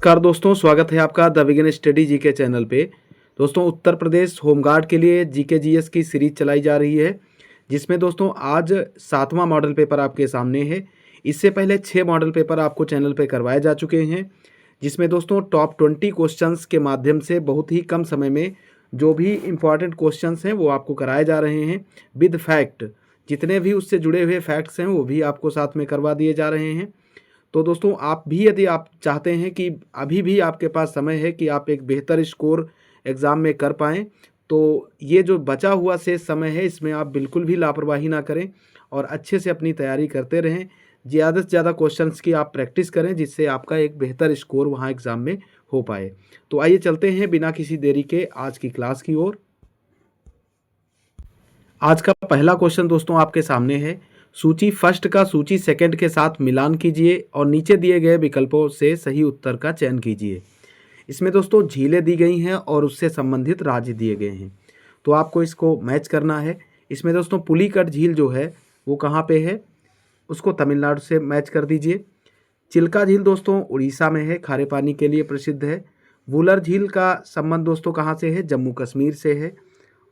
नमस्कार दोस्तों, स्वागत है आपका the begin study GK channel पे। दोस्तों, उत्तर प्रदेश होमगार्ड के लिए जीके जीएस की सीरीज चलाई जा रही है, जिसमें दोस्तों आज 7वां मॉडल पेपर आपके सामने है। इससे पहले 6 मॉडल पेपर आपको चैनल पे करवाए जा चुके हैं, जिसमें दोस्तों टॉप 20 क्वेश्चंस के माध्यम से बहुत ही कम समय में जो भी इम्पॉर्टेंट क्वेश्चंस हैं वो आपको कराए जा रहे हैं विद फैक्ट। जितने भी उससे जुड़े हुए फैक्ट्स हैं वो भी आपको साथ में करवा दिए जा रहे हैं। तो दोस्तों, आप भी यदि आप चाहते हैं कि अभी भी आपके पास समय है कि आप एक बेहतर स्कोर एग्ज़ाम में कर पाएँ, तो ये जो बचा हुआ शेष समय है इसमें आप बिल्कुल भी लापरवाही ना करें और अच्छे से अपनी तैयारी करते रहें। ज़्यादा से ज़्यादा क्वेश्चंस की आप प्रैक्टिस करें, जिससे आपका एक बेहतर स्कोर वहाँ एग्ज़ाम में हो पाए। तो आइए चलते हैं बिना किसी देरी के आज की क्लास की ओर। आज का पहला क्वेश्चन दोस्तों आपके सामने है। सूची फर्स्ट का सूची सेकंड के साथ मिलान कीजिए और नीचे दिए गए विकल्पों से सही उत्तर का चयन कीजिए। इसमें दोस्तों झीलें दी गई हैं और उससे संबंधित राज्य दिए गए हैं, तो आपको इसको मैच करना है। इसमें दोस्तों पुलिकट झील जो है वो कहाँ पे है, उसको तमिलनाडु से मैच कर दीजिए। चिल्का झील दोस्तों उड़ीसा में है, खारे पानी के लिए प्रसिद्ध है। वुलर झील का संबंध दोस्तों कहाँ से है, जम्मू कश्मीर से है।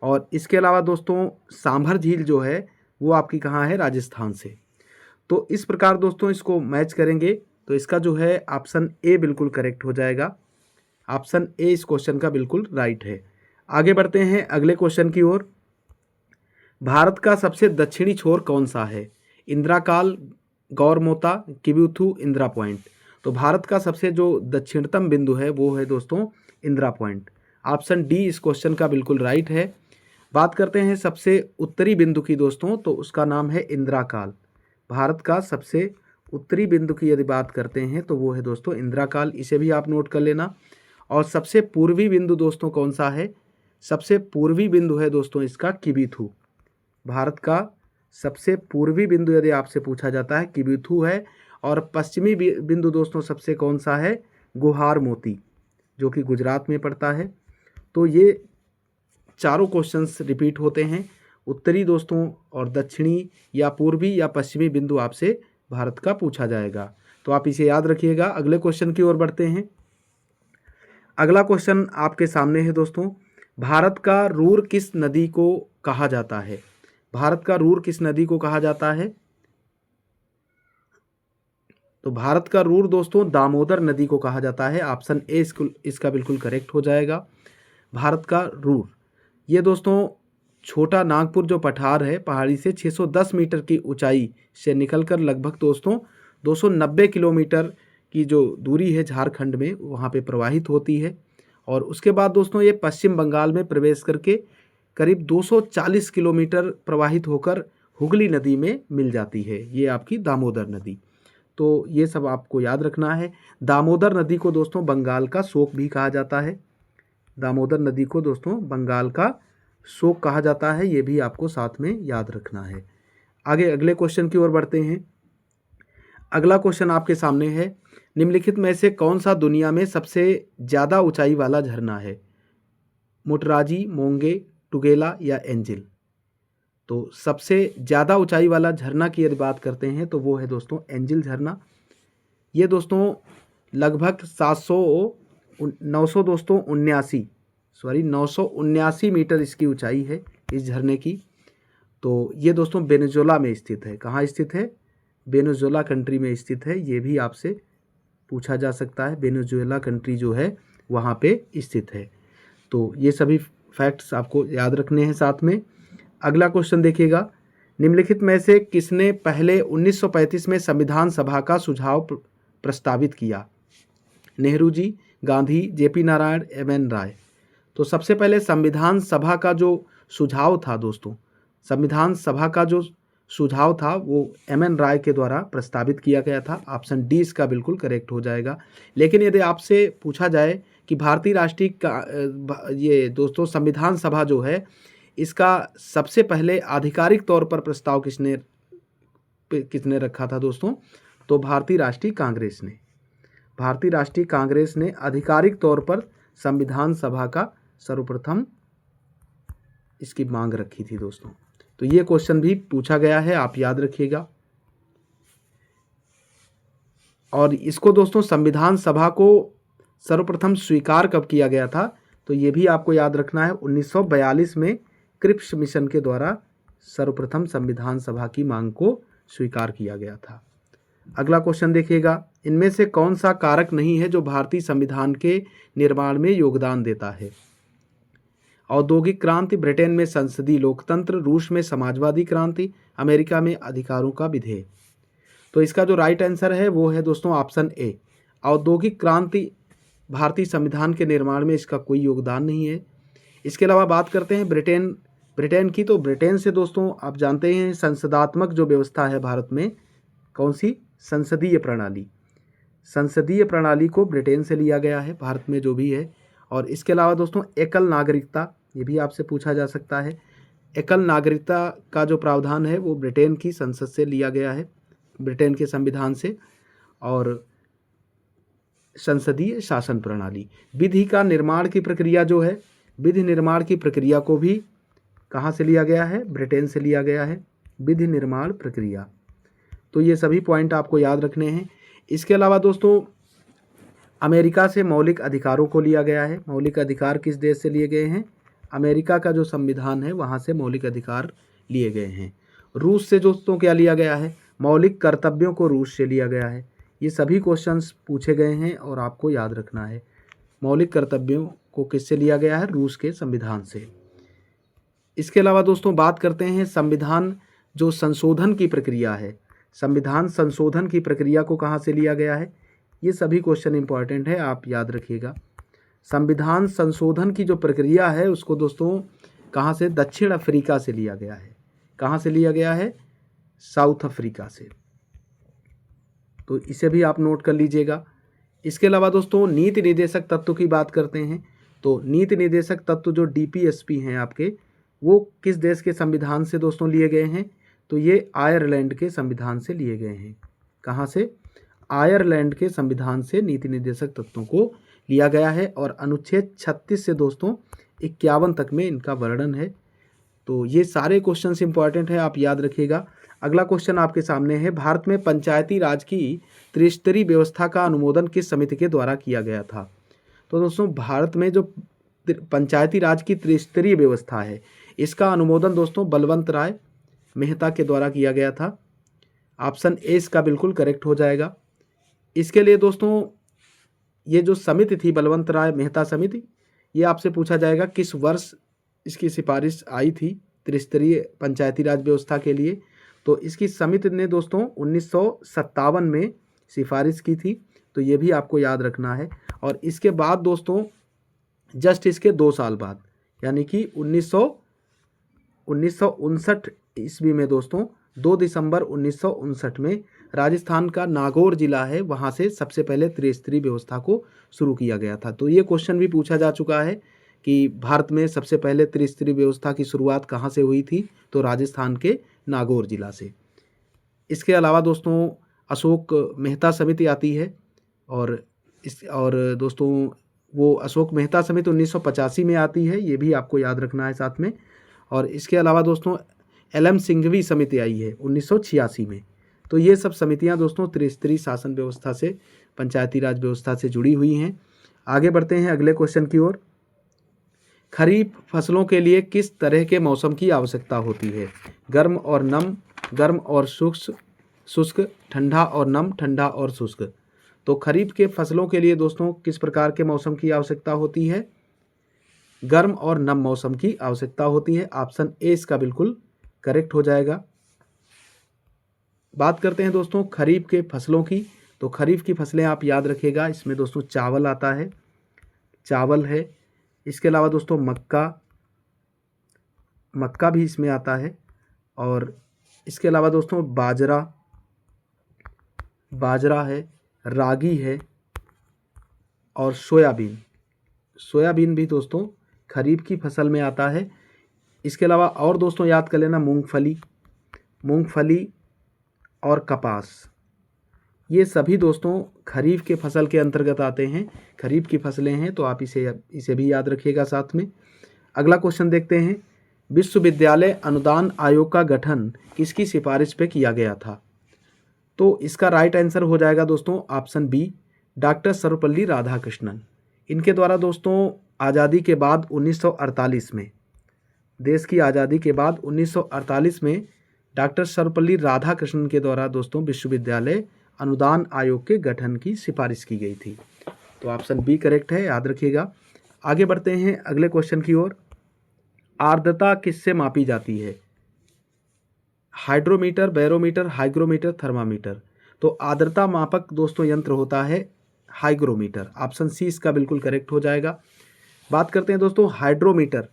और इसके अलावा दोस्तों सांभर झील जो है वो आपकी कहाँ है, राजस्थान से। तो इस प्रकार दोस्तों इसको मैच करेंगे तो इसका जो है ऑप्शन ए बिल्कुल करेक्ट हो जाएगा। ऑप्शन ए इस क्वेश्चन का बिल्कुल राइट है। आगे बढ़ते हैं अगले क्वेश्चन की ओर। भारत का सबसे दक्षिणी छोर कौन सा है, इंदिराकाल, गौरमोता, किबुथु, इंदिरा पॉइंट। तो भारत का सबसे जो दक्षिणतम बिंदु है वो है दोस्तों इंदिरा पॉइंट। ऑप्शन डी इस क्वेश्चन का बिल्कुल राइट है। बात करते हैं सबसे उत्तरी बिंदु की दोस्तों, तो उसका नाम है इंदिराकाल। भारत का सबसे उत्तरी बिंदु की यदि बात करते हैं तो वो है दोस्तों इंदिराकाल, इसे भी आप नोट कर लेना। और सबसे पूर्वी बिंदु दोस्तों कौन सा है, सबसे पूर्वी बिंदु है दोस्तों इसका किबुथु। भारत का सबसे पूर्वी बिंदु यदि आपसे पूछा जाता है किबुथु है। और पश्चिमी बिंदु दोस्तों सबसे कौन सा है, गुहार मोती, जो कि गुजरात में पड़ता है। तो ये चारों क्वेश्चंस रिपीट होते हैं। उत्तरी दोस्तों और दक्षिणी या पूर्वी या पश्चिमी बिंदु आपसे भारत का पूछा जाएगा, तो आप इसे याद रखिएगा। अगले क्वेश्चन की ओर बढ़ते हैं। अगला क्वेश्चन आपके सामने है दोस्तों। भारत का रूर किस नदी को कहा जाता है, भारत का रूर किस नदी को कहा जाता है। तो भारत का रूर दोस्तों दामोदर नदी को कहा जाता है। ऑप्शन ए इसका बिल्कुल करेक्ट हो जाएगा। भारत का रूर, ये दोस्तों छोटा नागपुर जो पठार है पहाड़ी से 610 मीटर की ऊंचाई से निकलकर लगभग दोस्तों 290 किलोमीटर की जो दूरी है झारखंड में वहाँ पे प्रवाहित होती है। और उसके बाद दोस्तों ये पश्चिम बंगाल में प्रवेश करके करीब 240 किलोमीटर प्रवाहित होकर हुगली नदी में मिल जाती है, ये आपकी दामोदर नदी। तो ये सब आपको याद रखना है। दामोदर नदी को दोस्तों बंगाल का शोक भी कहा जाता है। दामोदर नदी को दोस्तों बंगाल का शोक कहा जाता है, ये भी आपको साथ में याद रखना है। आगे अगले क्वेश्चन की ओर बढ़ते हैं। अगला क्वेश्चन आपके सामने है। निम्नलिखित में से कौन सा दुनिया में सबसे ज़्यादा ऊंचाई वाला झरना है, मुटराजी, मोंगे, टुगेला या एंजिल। तो सबसे ज़्यादा ऊंचाई वाला झरना की यदि बात करते हैं तो वो है दोस्तों एंजिल झरना। ये दोस्तों लगभग 979 मीटर इसकी ऊंचाई है इस झरने की। तो ये दोस्तों वेनेजुएला में स्थित है। कहाँ स्थित है, वेनेजुएला कंट्री में स्थित है। ये भी आपसे पूछा जा सकता है, वेनेजुएला कंट्री जो है वहाँ पे स्थित है। तो ये सभी फैक्ट्स आपको याद रखने हैं साथ में। अगला क्वेश्चन देखिएगा। निम्नलिखित में से किसने पहले 1935 में संविधान सभा का सुझाव प्रस्तावित किया, नेहरू जी, गांधी, जेपी नारायण, एम.एन. राय। तो सबसे पहले संविधान सभा का जो सुझाव था दोस्तों, संविधान सभा का जो सुझाव था वो एम.एन. राय के द्वारा प्रस्तावित किया गया था। ऑप्शन डी इसका बिल्कुल करेक्ट हो जाएगा। लेकिन यदि आपसे पूछा जाए कि भारतीय राष्ट्रीय ये दोस्तों संविधान सभा जो है इसका सबसे पहले आधिकारिक तौर पर प्रस्ताव किसने रखा था दोस्तों, तो भारतीय राष्ट्रीय कांग्रेस ने आधिकारिक तौर पर संविधान सभा का सर्वप्रथम इसकी मांग रखी थी दोस्तों। तो ये क्वेश्चन भी पूछा गया है, आप याद रखिएगा। और इसको दोस्तों संविधान सभा को सर्वप्रथम स्वीकार कब किया गया था, तो ये भी आपको याद रखना है। 1942 में क्रिप्स मिशन के द्वारा सर्वप्रथम संविधान सभा की मांग को स्वीकार किया गया था। अगला क्वेश्चन देखिएगा, इनमें से कौन सा कारक नहीं है जो भारतीय संविधान के निर्माण में योगदान देता है? औद्योगिक क्रांति, ब्रिटेन में संसदीय लोकतंत्र, रूस में समाजवादी क्रांति, अमेरिका में अधिकारों का विधेय। तो इसका जो राइट आंसर है वो है दोस्तों ऑप्शन ए, औद्योगिक क्रांति। भारतीय संविधान के निर्माण में इसका कोई योगदान नहीं है। इसके अलावा बात करते हैं ब्रिटेन की, तो ब्रिटेन से दोस्तों आप जानते हैं संसदात्मक जो व्यवस्था है भारत में, कौन सी? संसदीय प्रणाली। संसदीय प्रणाली को ब्रिटेन से लिया गया है भारत में जो भी है। और इसके अलावा दोस्तों एकल नागरिकता, ये भी आपसे पूछा जा सकता है। एकल नागरिकता का जो प्रावधान है वो ब्रिटेन की संसद से लिया गया है, ब्रिटेन के संविधान से। और संसदीय शासन प्रणाली, विधि का निर्माण की प्रक्रिया जो है, विधि निर्माण की प्रक्रिया को भी कहाँ से लिया गया है? ब्रिटेन से लिया गया है, विधि निर्माण प्रक्रिया। तो ये सभी पॉइंट आपको याद रखने हैं। इसके अलावा दोस्तों अमेरिका से मौलिक अधिकारों को लिया गया है। मौलिक अधिकार किस देश से लिए गए हैं? अमेरिका का जो संविधान है वहाँ से मौलिक अधिकार लिए गए हैं। रूस से दोस्तों क्या लिया गया है? मौलिक कर्तव्यों को रूस से लिया गया है। ये सभी क्वेश्चंस पूछे गए हैं और आपको याद रखना है। मौलिक कर्तव्यों को किससे लिया गया है? रूस के संविधान से। इसके अलावा दोस्तों बात करते हैं संविधान जो संशोधन की प्रक्रिया है, संविधान संशोधन की प्रक्रिया को कहाँ से लिया गया है? ये सभी क्वेश्चन इंपॉर्टेंट है, आप याद रखिएगा। संविधान संशोधन की जो प्रक्रिया है उसको दोस्तों कहाँ से? दक्षिण अफ्रीका से लिया गया है। कहाँ से लिया गया है? साउथ अफ्रीका से। तो इसे भी आप नोट कर लीजिएगा। इसके अलावा दोस्तों नीति निर्देशक तत्व की बात करते हैं, तो नीति निर्देशक तत्व जो डीपीएसपी हैं आपके, वो किस देश के संविधान से दोस्तों लिए गए हैं? तो ये आयरलैंड के संविधान से लिए गए हैं। कहाँ से? आयरलैंड के संविधान से नीति निर्देशक तत्वों को लिया गया है। और अनुच्छेद 36 से दोस्तों 51 तक में इनका वर्णन है। तो ये सारे क्वेश्चंस इंपॉर्टेंट है, आप याद रखिएगा। अगला क्वेश्चन आपके सामने है, भारत में पंचायती राज की त्रिस्तरीय व्यवस्था का अनुमोदन किस समिति के द्वारा किया गया था? तो दोस्तों भारत में जो पंचायती राज की त्रिस्तरीय व्यवस्था है इसका अनुमोदन दोस्तों बलवंत राय मेहता के द्वारा किया गया था। ऑप्शन ए इसका बिल्कुल करेक्ट हो जाएगा। इसके लिए दोस्तों ये जो समिति थी बलवंत राय मेहता समिति, ये आपसे पूछा जाएगा किस वर्ष इसकी सिफारिश आई थी त्रिस्तरीय पंचायती राज व्यवस्था के लिए? तो इसकी समिति ने दोस्तों 1957 में सिफारिश की थी। तो ये भी आपको याद रखना है। और इसके बाद दोस्तों जस्ट इसके 2 साल बाद यानी कि 1959 ईस्वी में दोस्तों 2 दिसंबर 1959 में राजस्थान का नागौर जिला है वहाँ से सबसे पहले त्रिस्तरीय व्यवस्था को शुरू किया गया था। तो ये क्वेश्चन भी पूछा जा चुका है कि भारत में सबसे पहले त्रिस्तरीय व्यवस्था की शुरुआत कहाँ से हुई थी? तो राजस्थान के नागौर जिला से। इसके अलावा दोस्तों अशोक मेहता समिति आती है और दोस्तों वो अशोक मेहता समिति 1985 में आती है, ये भी आपको याद रखना है साथ में। और इसके अलावा दोस्तों एलएम सिंघवी समिति आई है 1986 में। तो ये सब समितियां दोस्तों त्रिस्तरीय शासन व्यवस्था से, पंचायती राज व्यवस्था से जुड़ी हुई हैं। आगे बढ़ते हैं अगले क्वेश्चन की ओर। खरीफ फसलों के लिए किस तरह के मौसम की आवश्यकता होती है? गर्म और नम, गर्म और शुष्क, ठंडा और नम, ठंडा और शुष्क। तो खरीफ के फसलों के लिए दोस्तों किस प्रकार के मौसम की आवश्यकता होती है? गर्म और नम मौसम की आवश्यकता होती है। ऑप्शन ए इसका बिल्कुल करेक्ट हो जाएगा। बात करते हैं दोस्तों खरीफ के फसलों की। तो खरीफ की फसलें आप याद रखिएगा, इसमें दोस्तों चावल आता है, चावल है। इसके अलावा दोस्तों मक्का भी इसमें आता है। और इसके अलावा दोस्तों बाजरा है, रागी है और सोयाबीन भी दोस्तों खरीफ की फसल में आता है। इसके अलावा और दोस्तों याद कर लेना मूंगफली और कपास, ये सभी दोस्तों खरीफ के फसल के अंतर्गत आते हैं, खरीफ की फसलें हैं। तो आप इसे भी याद रखिएगा साथ में। अगला क्वेश्चन देखते हैं, विश्वविद्यालय अनुदान आयोग का गठन किसकी सिफारिश पे किया गया था? तो इसका राइट आंसर हो जाएगा दोस्तों option B, doctor Sarvepalli Radhakrishnan. इनके द्वारा दोस्तों आज़ादी के बाद 1948 में, देश की आज़ादी के बाद 1948 में डॉक्टर सर्वपल्ली राधाकृष्णन के द्वारा दोस्तों विश्वविद्यालय अनुदान आयोग के गठन की सिफारिश की गई थी। तो ऑप्शन बी करेक्ट है, याद रखिएगा। आगे बढ़ते हैं अगले क्वेश्चन की ओर। आर्द्रता किससे मापी जाती है? Hydrometer, barometer, hygrometer, thermometer. तो आर्द्रता मापक दोस्तों यंत्र होता है हाइग्रोमीटर। ऑप्शन सी इसका बिल्कुल करेक्ट हो जाएगा। बात करते हैं दोस्तों हाइड्रोमीटर।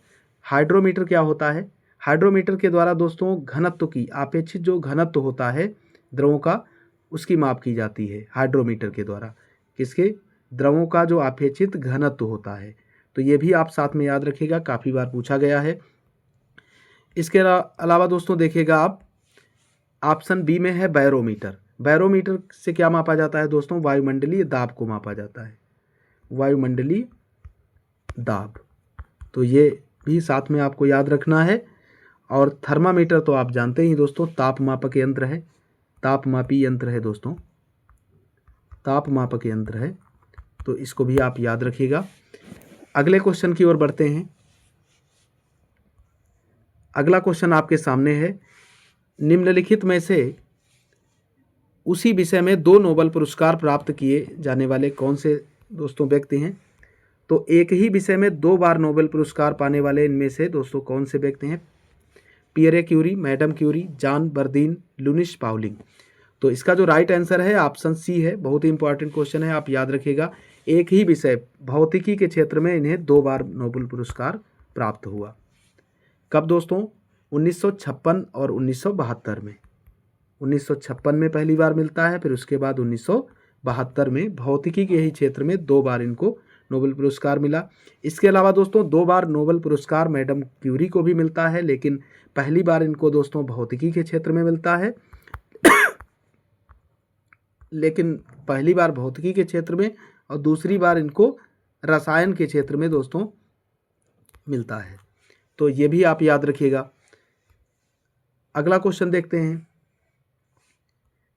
हाइड्रोमीटर क्या होता है? हाइड्रोमीटर के द्वारा दोस्तों घनत्व की, अपेक्षित जो घनत्व होता है द्रवों का, उसकी माप की जाती है हाइड्रोमीटर के द्वारा। किसके? द्रवों का जो अपेक्षित घनत्व होता है। तो ये भी आप साथ में याद रखिएगा, काफ़ी बार पूछा गया है। इसके अलावा दोस्तों देखिएगा आप, ऑप्शन बी में है बैरोमीटर। बैरोमीटर से क्या मापा जाता है दोस्तों? वायुमंडलीय दाब को मापा जाता है, वायुमंडलीय दाब। तो ये भी साथ में आपको याद रखना है। और थर्मामीटर तो आप जानते ही दोस्तों, तापमापक यंत्र है, तापमापी यंत्र है दोस्तों, तापमापक यंत्र है। तो इसको भी आप याद रखिएगा। अगले क्वेश्चन की ओर बढ़ते हैं। अगला क्वेश्चन आपके सामने है, निम्नलिखित में से उसी विषय में 2 नोबेल पुरस्कार प्राप्त किए जाने वाले कौन से दोस्तों व्यक्ति हैं? तो एक ही विषय में 2 बार नोबेल पुरस्कार पाने वाले इनमें से दोस्तों कौन से व्यक्ति हैं? Pierre Curie, madam Curie, John Bardeen, Linus Pauling. तो इसका जो राइट आंसर है ऑप्शन सी है। बहुत ही इंपॉर्टेंट क्वेश्चन है, आप याद रखिएगा। एक ही विषय भौतिकी के क्षेत्र में इन्हें 2 बार नोबेल पुरस्कार प्राप्त हुआ। कब दोस्तों? 1956 और 1972 में। 1956 में पहली बार मिलता है, फिर उसके बाद 1972 में भौतिकी के ही क्षेत्र में 2 बार इनको नोबेल पुरस्कार मिला। इसके अलावा दोस्तों 2 बार नोबेल पुरस्कार मैडम क्यूरी को भी मिलता है, लेकिन पहली बार इनको दोस्तों भौतिकी के क्षेत्र में मिलता है लेकिन पहली बार भौतिकी के क्षेत्र में और दूसरी बार इनको रसायन के क्षेत्र में दोस्तों मिलता है। तो ये भी आप याद रखिएगा। अगला क्वेश्चन देखते हैं।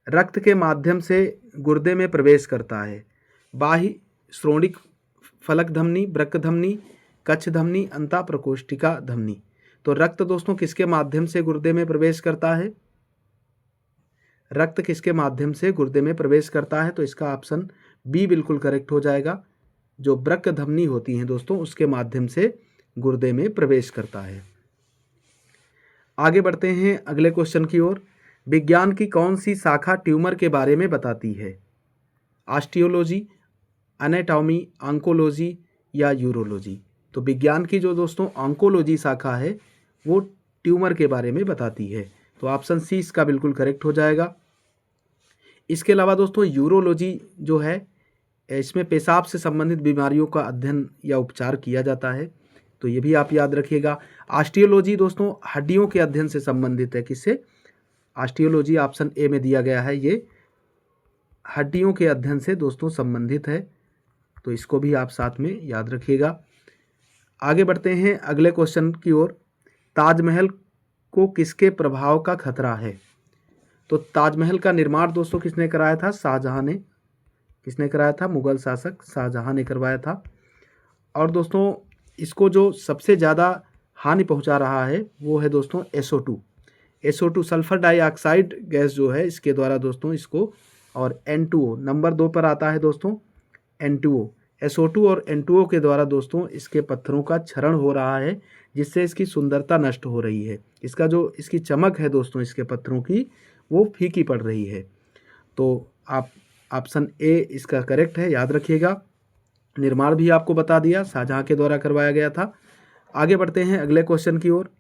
रक्त के माध्यम से गुर्दे में प्रवेश करता है। बाह्य श्रोणिक फलक धमनी, वृक्क धमनी, कक्ष धमनी, अंतः प्रकोष्ठिका धमनी। तो रक्त दोस्तों किसके माध्यम से गुर्दे में प्रवेश करता है? रक्त किसके माध्यम से गुर्दे में प्रवेश करता है? तो इसका ऑप्शन बी बिल्कुल करेक्ट हो जाएगा। जो वृक्क धमनी होती हैं दोस्तों, उसके माध्यम से गुर्दे में प्रवेश करता है। आगे बढ़ते हैं अगले क्वेश्चन की ओर। विज्ञान की कौन सी शाखा ट्यूमर के बारे में बताती है? ऑस्टियोलॉजी, एनाटॉमी, ऑन्कोलॉजी या यूरोलॉजी। तो विज्ञान की जो दोस्तों ऑन्कोलॉजी शाखा है वो ट्यूमर के बारे में बताती है। तो ऑप्शन सी इसका बिल्कुल करेक्ट हो जाएगा। इसके अलावा दोस्तों यूरोलॉजी जो है, इसमें पेशाब से संबंधित बीमारियों का अध्ययन या उपचार किया जाता है। तो ये भी आप याद रखिएगा। ऑस्टियोलॉजी दोस्तों हड्डियों के अध्ययन से संबंधित है। किससे? ऑस्टियोलॉजी ऑप्शन ए में दिया गया है, ये हड्डियों के अध्ययन से दोस्तों संबंधित है। तो इसको भी आप साथ में याद रखिएगा। आगे बढ़ते हैं अगले क्वेश्चन की ओर। ताजमहल को किसके प्रभाव का खतरा है? तो ताजमहल का निर्माण दोस्तों किसने कराया था? शाहजहां ने। किसने कराया था? मुगल शासक शाहजहां ने करवाया था। और दोस्तों इसको जो सबसे ज़्यादा हानि पहुंचा रहा है वो है दोस्तों SO2। SO2 sulphur dioxide gas जो है, इसके द्वारा दोस्तों इसको, और N2O नंबर 2 पर आता है दोस्तों N2O। SO2 और N2O के द्वारा दोस्तों इसके पत्थरों का क्षरण हो रहा है, जिससे इसकी सुंदरता नष्ट हो रही है। इसका जो इसकी चमक है दोस्तों इसके पत्थरों की, वो फीकी पड़ रही है। तो आप ऑप्शन ए इसका करेक्ट है, याद रखिएगा। निर्माण भी आपको बता दिया, शाहजहां के द्वारा करवाया गया था। आगे बढ़ते हैं अगले क्वेश्चन की ओर।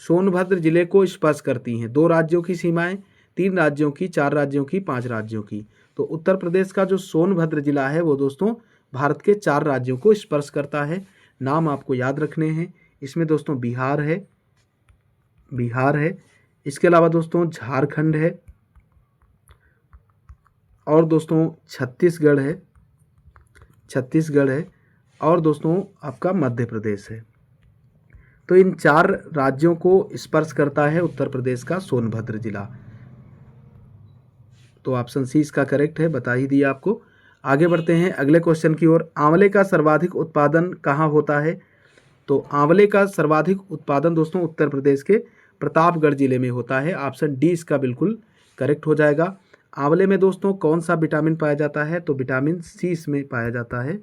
सोनभद्र जिले को स्पर्श करती हैं 2 राज्यों की सीमाएं, 3 राज्यों की, 4 राज्यों की, 5 राज्यों की। तो उत्तर प्रदेश का जो सोनभद्र जिला है वो दोस्तों भारत के 4 राज्यों को स्पर्श करता है। नाम आपको याद रखने हैं। इसमें दोस्तों बिहार है, इसके अलावा दोस्तों झारखंड है, और दोस्तों छत्तीसगढ़ है, और दोस्तों आपका मध्य प्रदेश है। तो इन 4 राज्यों को स्पर्श करता है उत्तर प्रदेश का सोनभद्र जिला। तो ऑप्शन सी इसका करेक्ट है, बता ही दिया आपको। आगे बढ़ते हैं अगले क्वेश्चन की ओर। आंवले का सर्वाधिक उत्पादन कहाँ होता है? तो आंवले का सर्वाधिक उत्पादन दोस्तों उत्तर प्रदेश के प्रतापगढ़ जिले में होता है। ऑप्शन डी इसका बिल्कुल करेक्ट हो जाएगा। आंवले में दोस्तों कौन सा विटामिन पाया जाता है? तो विटामिन सी इसमें पाया जाता है।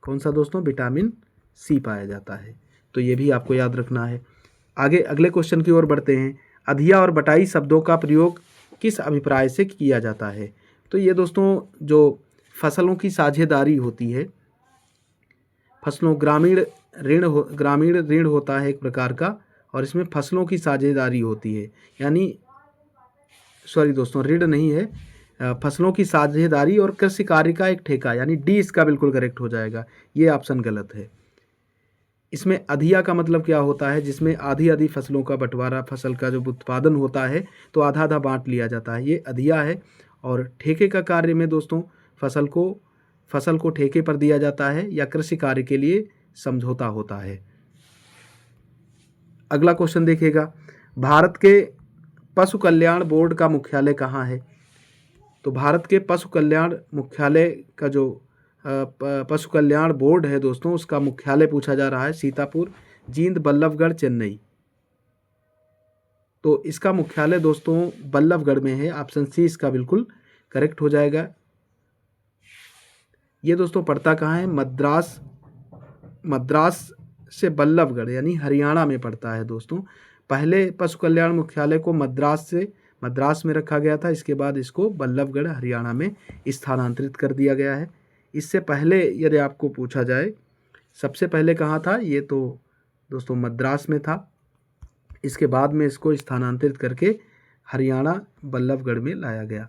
कौन सा दोस्तों? विटामिन सी पाया जाता है। तो ये भी आपको याद रखना है। आगे अगले क्वेश्चन की ओर बढ़ते हैं। अधिया और बटाई शब्दों का प्रयोग किस अभिप्राय से किया जाता है? तो ये दोस्तों जो फसलों की साझेदारी होती है, फसलों ग्रामीण ऋण होता है एक प्रकार का, और इसमें फसलों की साझेदारी होती है, यानी सॉरी दोस्तों, ऋण नहीं है, फसलों की साझेदारी और कृषि कार्य का एक ठेका, यानी डी इसका बिल्कुल करेक्ट हो जाएगा। ये ऑप्शन गलत है। इसमें अधिया का मतलब क्या होता है? जिसमें आधी आधी फसलों का बंटवारा, फसल का जो उत्पादन होता है तो आधा आधा बांट लिया जाता है, ये अधिया है। और ठेके का कार्य में दोस्तों फसल को ठेके पर दिया जाता है या कृषि कार्य के लिए समझौता होता है। अगला क्वेश्चन देखिएगा। भारत के पशु कल्याण बोर्ड का मुख्यालय कहाँ है? तो भारत के पशु कल्याण मुख्यालय का जो पशु कल्याण बोर्ड है दोस्तों, उसका मुख्यालय पूछा जा रहा है सीतापुर, जींद, बल्लभगढ़, चेन्नई। तो इसका मुख्यालय दोस्तों बल्लभगढ़ में है। ऑप्शन सी इसका बिल्कुल करेक्ट हो जाएगा। ये दोस्तों पड़ता कहाँ है? मद्रास से बल्लभगढ़, यानी हरियाणा में पड़ता है दोस्तों। पहले पशु कल्याण मुख्यालय को मद्रास में रखा गया था, इसके बाद इसको बल्लभगढ़ हरियाणा में स्थानांतरित कर दिया गया है। इससे पहले यदि आपको पूछा जाए सबसे पहले कहाँ था, ये तो दोस्तों मद्रास में था। इसके बाद में इसको स्थानांतरित करके हरियाणा बल्लभगढ़ में लाया गया।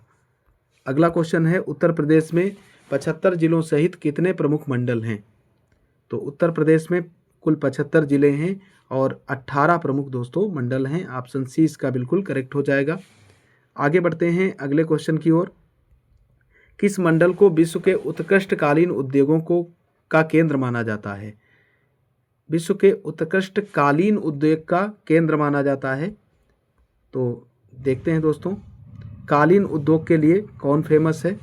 अगला क्वेश्चन है, उत्तर प्रदेश में 75 जिलों सहित कितने प्रमुख मंडल हैं? तो उत्तर प्रदेश में कुल 75 जिले हैं और 18 प्रमुख दोस्तों मंडल हैं। ऑप्शन सी इसका बिल्कुल करेक्ट हो जाएगा। आगे बढ़ते हैं अगले क्वेश्चन की ओर। किस मंडल को विश्व के उत्कृष्टकालीन उद्योगों का केंद्र माना जाता है? विश्व के उत्कृष्टकालीन उद्योग का केंद्र माना जाता है। तो देखते हैं दोस्तों, कालीन उद्योग के लिए कौन फेमस है?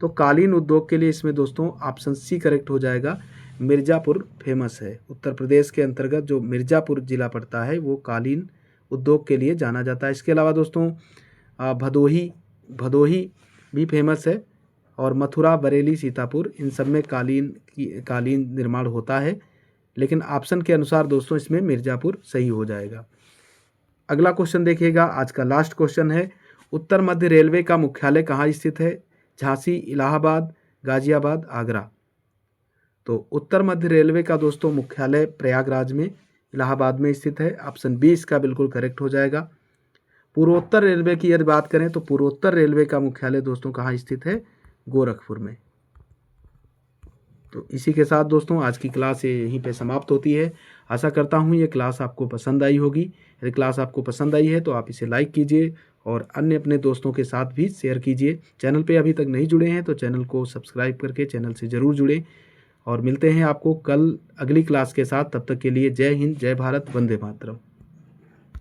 तो कालीन उद्योग के लिए इसमें दोस्तों ऑप्शन सी करेक्ट हो जाएगा, मिर्ज़ापुर फेमस है। उत्तर प्रदेश के अंतर्गत जो मिर्ज़ापुर जिला पड़ता है वो कालीन उद्योग के लिए जाना जाता है। इसके अलावा दोस्तों भदोही भी फेमस है, और मथुरा, बरेली, सीतापुर, इन सब में कालीन निर्माण होता है। लेकिन ऑप्शन के अनुसार दोस्तों इसमें मिर्ज़ापुर सही हो जाएगा। अगला क्वेश्चन देखिएगा, आज का लास्ट क्वेश्चन है। उत्तर मध्य रेलवे का मुख्यालय कहाँ स्थित है? झांसी, इलाहाबाद, गाजियाबाद, आगरा। तो उत्तर मध्य रेलवे का दोस्तों मुख्यालय प्रयागराज में, इलाहाबाद में स्थित है। ऑप्शन बी इसका बिल्कुल करेक्ट हो जाएगा। पूर्वोत्तर रेलवे की यदि बात करें तो पूर्वोत्तर रेलवे का मुख्यालय दोस्तों कहाँ स्थित है? गोरखपुर में। तो इसी के साथ दोस्तों आज की क्लास यहीं पे समाप्त होती है। आशा करता हूँ ये क्लास आपको पसंद आई होगी। यदि क्लास आपको पसंद आई है तो आप इसे लाइक कीजिए और अन्य अपने दोस्तों के साथ भी शेयर कीजिए। चैनल पे अभी तक नहीं जुड़े हैं तो चैनल को सब्सक्राइब करके चैनल से ज़रूर जुड़ें, और मिलते हैं आपको कल अगली क्लास के साथ। तब तक के लिए जय हिंद, जय भारत, वंदे मातरम।